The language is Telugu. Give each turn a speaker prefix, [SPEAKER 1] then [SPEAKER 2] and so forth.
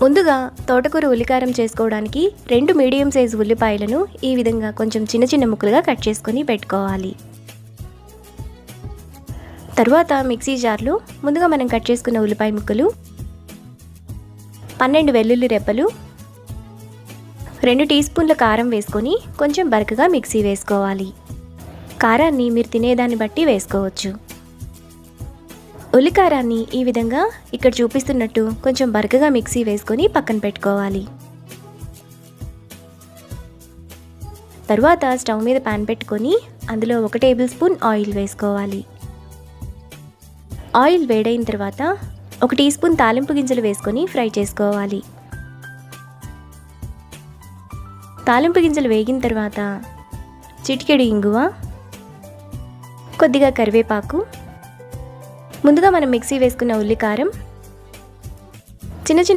[SPEAKER 1] ముందుగా తోటకూర ఉల్లికారం చేసుకోవడానికి 2 మీడియం సైజు ఉల్లిపాయలను ఈ విధంగా కొంచెం చిన్న చిన్న ముక్కలుగా కట్ చేసుకొని పెట్టుకోవాలి. తర్వాత మిక్సీ జార్లో ముందుగా మనం కట్ చేసుకున్న ఉల్లిపాయ ముక్కలు, 12 వెల్లుల్లి రెబ్బలు, 2 టీ స్పూన్ల కారం వేసుకొని కొంచెం బరకగా మిక్సీ వేసుకోవాలి. కారాన్ని మీరు తినేదాన్ని బట్టి వేసుకోవచ్చు. ఉల్లికారాన్ని ఈ విధంగా ఇక్కడ చూపిస్తున్నట్టు కొంచెం బరకగా మిక్సీ వేసుకొని పక్కన పెట్టుకోవాలి. తర్వాత స్టవ్ మీద పాన్ పెట్టుకొని అందులో 1 టేబుల్ స్పూన్ ఆయిల్ వేసుకోవాలి. ఆయిల్ వేడైన తర్వాత 1 టీ స్పూన్ తాలింపు గింజలు వేసుకొని ఫ్రై చేసుకోవాలి. తాలింపు గింజలు వేగిన తర్వాత చిటికెడు ఇంగువ, కొద్దిగా కరివేపాకు, ముందుగా మనం మిక్సీ వేసుకున్న ఉల్లికారం, చిన్న